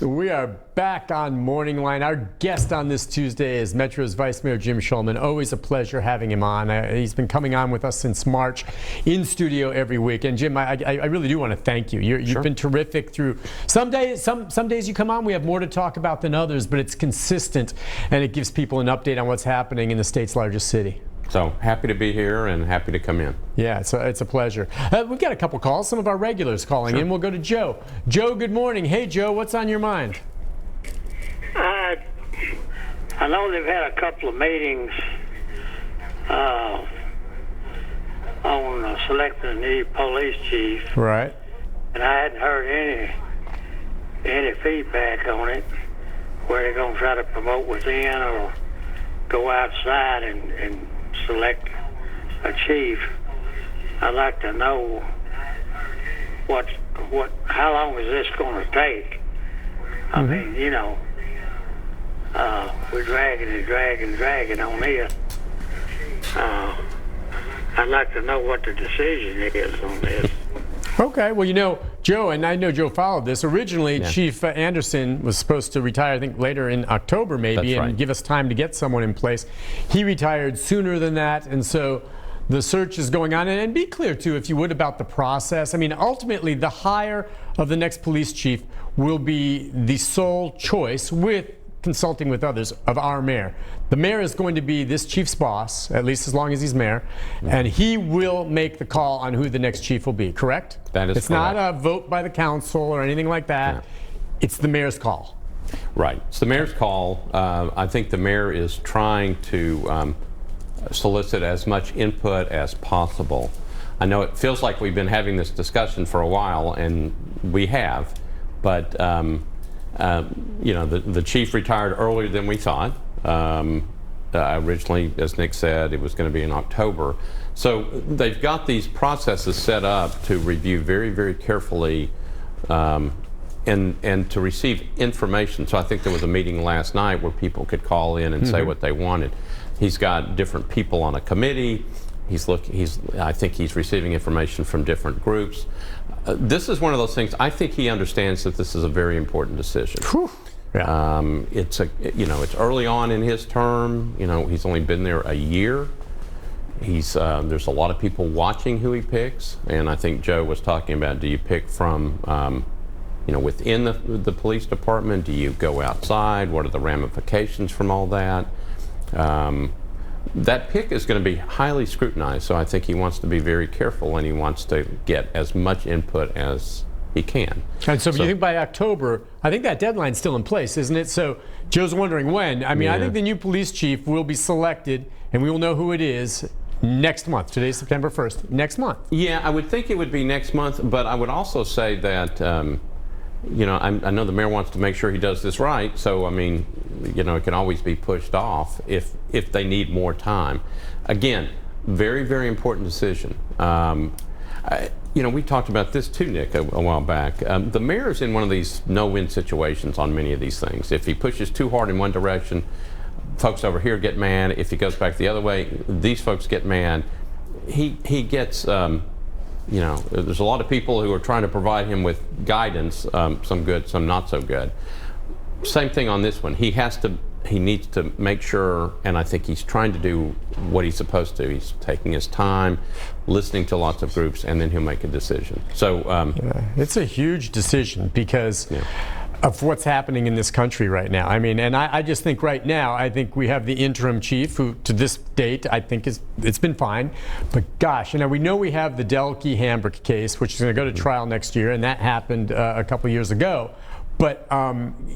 We are back on Morning Line. Our guest on this Tuesday is Metro's Vice Mayor Jim Schulman. Always a pleasure having him on. He's been coming on with us since March in studio every week. And Jim, I really do want to thank you. You've been terrific through some days. Some days you come on, we have more to talk about than others, but it's consistent and it gives people an update on what's happening in the state's largest city. So happy to be here and happy to come in. Yeah, it's a pleasure. We've got a couple calls, some of our regulars calling in. We'll go to Joe. Joe, good morning. Hey, Joe, what's on your mind? I know they've had a couple of meetings on selecting a new police chief. Right. And I hadn't heard any feedback on it, where they're going to try to promote within or go outside and select a chief. I'd like to know how long is this going to take? I mean, you know, we're dragging on this. I'd like to know what the decision is on this. Okay, well, you know, Joe, and I know Joe followed this. Originally, Chief Anderson was supposed to retire, I think, later in October maybe, and give us time to get someone in place. He retired sooner than that, and so the search is going on. And be clear, too, if you would, about the process. I mean, ultimately, the hire of the next police chief will be the sole choice, with consulting with others, of our mayor. The mayor is going to be this chief's boss, at least as long as he's mayor, and he will make the call on who the next chief will be, correct? That is It's correct. not a vote by the council or anything like that. Yeah. It's the mayor's call. Right. It's the mayor's call. I think the mayor is trying to solicit as much input as possible. I know it feels like we've been having this discussion for a while, and we have, but you know, the chief retired earlier than we thought. Originally, as Nick said, it was going to be in October. So they've got these processes set up to review very, very carefully and to receive information. So I think there was a meeting last night where people could call in and say what they wanted. He's got different people on a committee. I think he's receiving information from different groups. This is one of those things. I think he understands that this is a very important decision. Yeah. It's early on in his term. You know, he's only been there a year. There's a lot of people watching who he picks, and I think Joe was talking about, do you pick from within the police department? Do you go outside? What are the ramifications from all that? That pick is going to be highly scrutinized, so I think he wants to be very careful, and he wants to get as much input as he can. And so you think by October, I think that deadline's still in place, isn't it? So Joe's wondering when. I mean, I think the new police chief will be selected, and we will know who it is next month. Today's September 1st. Next month. Yeah, I would think it would be next month, but I would also say that I know the mayor wants to make sure he does this right, so I mean, it can always be pushed off if they need more time. Again, very, very important decision. We talked about this too, Nick, a while back. The mayor's in one of these no-win situations on many of these things. If he pushes too hard in one direction, folks over here get mad. If he goes back the other way, these folks get mad. He gets... there's a lot of people who are trying to provide him with guidance, some good, some not so good. Same thing on this one. He needs to make sure, and I think he's trying to do what he's supposed to. He's taking his time, listening to lots of groups, and then he'll make a decision. So it's a huge decision because of what's happening in this country right now. I mean, and I just think right now, I think we have the interim chief who, to this date, I think it's been fine. But gosh, we know we have the Delkey Hambrick case, which is going to go to trial next year, and that happened a couple years ago. But,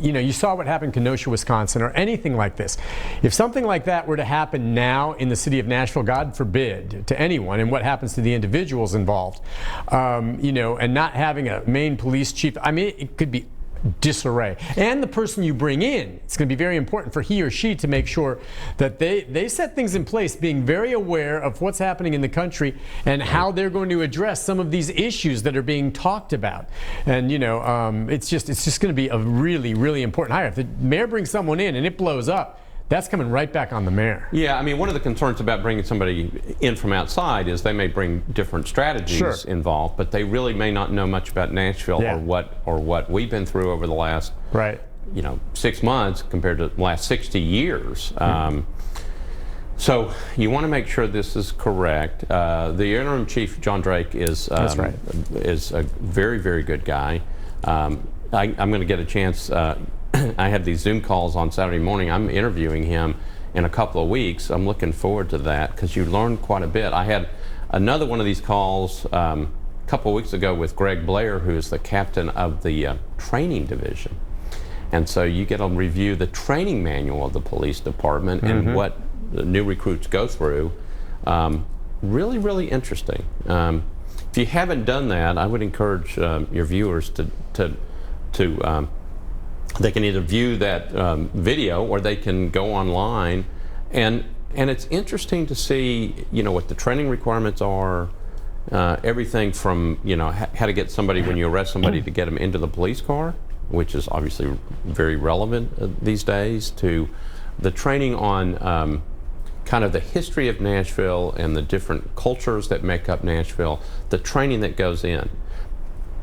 you saw what happened in Kenosha, Wisconsin, or anything like this. If something like that were to happen now in the city of Nashville, God forbid, to anyone, and what happens to the individuals involved, and not having a Maine police chief, I mean, it could be disarray. And the person you bring in, it's going to be very important for he or she to make sure that they set things in place, being very aware of what's happening in the country and how they're going to address some of these issues that are being talked about. And it's just going to be a really, really important hire. If the mayor brings someone in and it blows up, that's coming right back on the mayor. Yeah, I mean, one of the concerns about bringing somebody in from outside is they may bring different strategies involved, but they really may not know much about Nashville or what we've been through over the last 6 months compared to the last 60 years. So you want to make sure this is correct. The interim chief, John Drake, is a very, very good guy. I'm going to get a chance. I have these Zoom calls on Saturday morning. I'm interviewing him in a couple of weeks. I'm looking forward to that because you learn quite a bit. I had another one of these calls a couple of weeks ago with Greg Blair, who is the captain of the training division. And so you get to review the training manual of the police department and what the new recruits go through. Really, really interesting. If you haven't done that, I would encourage your viewers to they can either view that video or they can go online, and it's interesting to see what the training requirements are. Everything from how to get somebody when you arrest somebody to get them into the police car, which is obviously very relevant these days, to the training on kind of the history of Nashville and the different cultures that make up Nashville, the training that goes in.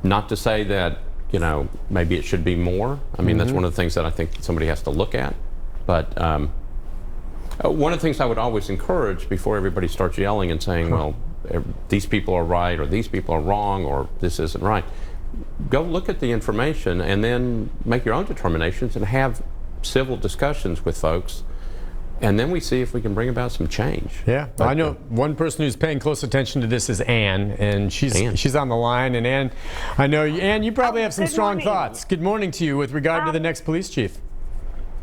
Not to say that, maybe it should be more. I mean, that's one of the things that I think somebody has to look at. But one of the things I would always encourage before everybody starts yelling and saying, well, these people are right or these people are wrong or this isn't right, go look at the information and then make your own determinations and have civil discussions with folks. And then we see if we can bring about some change. Yeah, I know one person who's paying close attention to this is Ann, and she's on the line. And Ann, I know, Ann, you probably have some strong thoughts. Good morning to you with regard to the next police chief.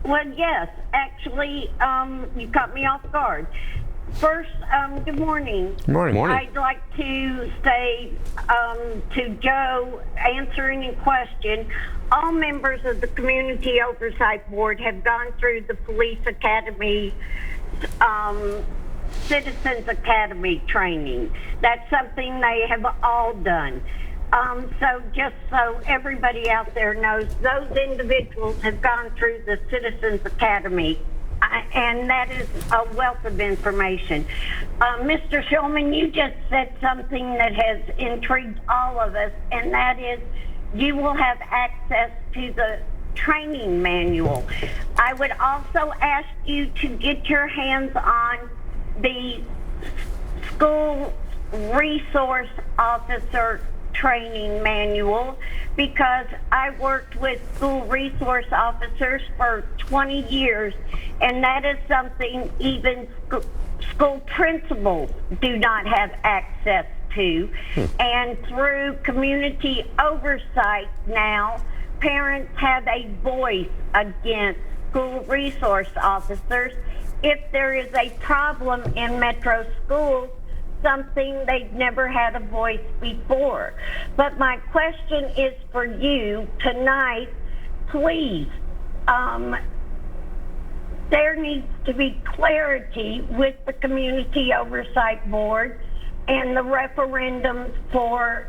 Well, yes, actually, you caught me off guard. First, good morning. Good morning. I'd like to say to Joe, answering a question, all members of the Community Oversight Board have gone through the Police Academy, Citizens Academy training. That's something they have all done. So just so everybody out there knows, those individuals have gone through the Citizens Academy. And that is a wealth of information. Mr. Shulman, you just said something that has intrigued all of us, and that is you will have access to the training manual. I would also ask you to get your hands on the school resource officer training manual, because I worked with school resource officers for 20 years, and that is something even school principals do not have access to. And through community oversight now, parents have a voice against school resource officers if there is a problem in metro schools, something they've never had a voice before. But my question is for you tonight, please, there needs to be clarity with the Community Oversight Board and the referendums for,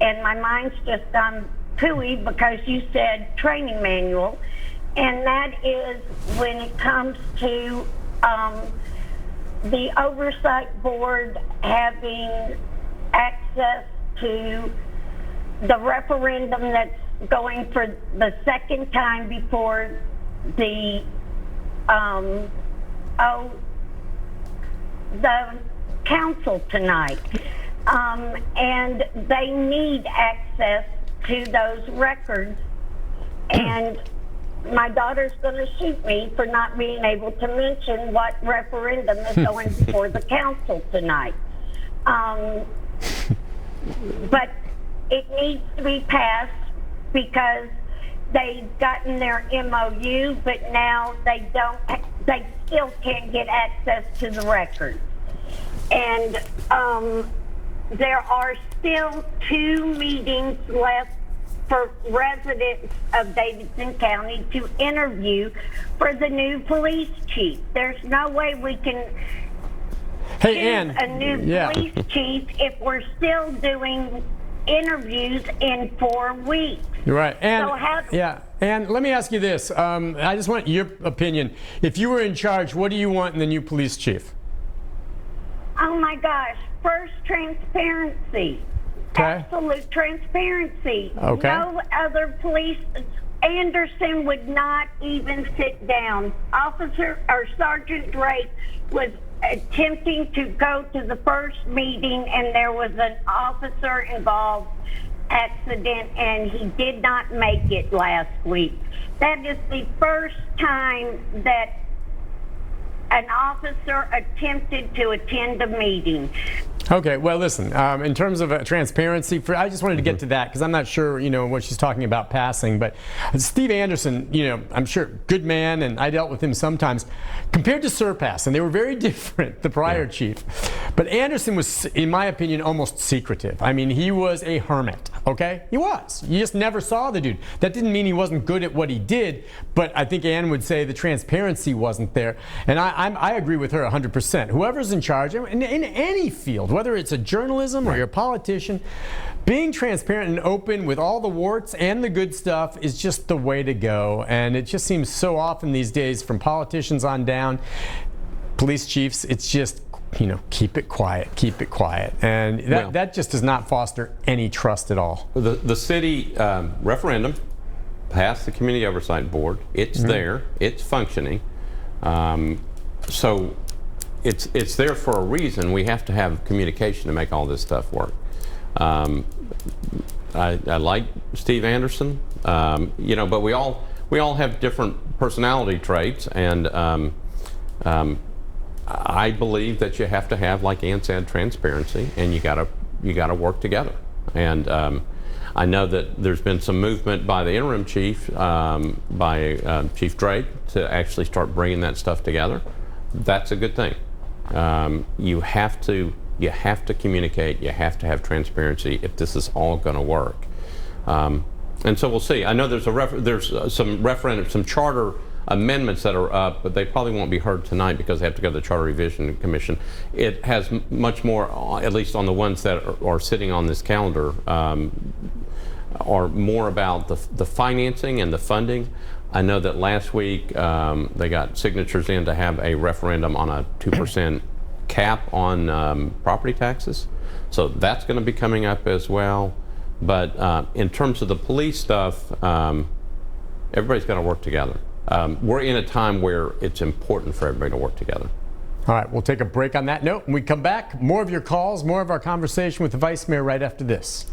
and my mind's just on PUI because you said training manual, and that is when it comes to the Oversight Board having access to the referendum that's going for the second time before the council tonight. And they need access to those records. And my daughter's going to shoot me for not being able to mention what referendum is going before the council tonight. But it needs to be passed because they've gotten their MOU, but now they still can't get access to the records. And there are still 2 meetings left for residents of Davidson County to interview for the new police chief. There's no way we can choose a new police chief if we're still doing interviews in 4 weeks. You're right. And So how- yeah, and let me ask you this. I just want your opinion. If you were in charge, what do you want in the new police chief? Oh my gosh, first transparency. Okay. Absolute transparency. Okay. No other police. Anderson would not even sit down. Officer or Sergeant Drake was attempting to go to the first meeting, and there was an officer involved accident, and he did not make it last week. That is the first time that an officer attempted to attend a meeting. Okay, well, listen, in terms of transparency, I just wanted to get to that because I'm not sure, what she's talking about passing. But Steve Anderson, I'm sure, good man, and I dealt with him sometimes, compared to Surpass, and they were very different, the prior chief. But Anderson was, in my opinion, almost secretive. I mean, he was a hermit, okay? He was. You just never saw the dude. That didn't mean he wasn't good at what he did, but I think Ann would say the transparency wasn't there. And I agree with her 100%. Whoever's in charge, in any field, whether it's a journalism or you're a politician, being transparent and open with all the warts and the good stuff is just the way to go. And it just seems so often these days, from politicians on down, police chiefs, it's just, keep it quiet, keep it quiet. And that just does not foster any trust at all. The city referendum passed the Community Oversight Board. It's there. It's functioning. So it's there for a reason. We have to have communication to make all this stuff work. I like Steve Anderson, but we all have different personality traits, and I believe that you have to have, like Ann said, transparency, and you gotta work together. And I know that there's been some movement by the interim chief, by Chief Drake, to actually start bringing that stuff together. That's a good thing. You have to communicate. You have to have transparency if this is all going to work. And so we'll see. I know there's some charter amendments that are up, but they probably won't be heard tonight because they have to go to the Charter Revision Commission. It has much more, at least on the ones that are sitting on this calendar, are more about the financing and the funding. I know that last week they got signatures in to have a referendum on a 2% cap on property taxes. So that's going to be coming up as well. But in terms of the police stuff, everybody's got to work together. We're in a time where it's important for everybody to work together. All right, we'll take a break on that note. When we come back, more of your calls, more of our conversation with the Vice Mayor right after this.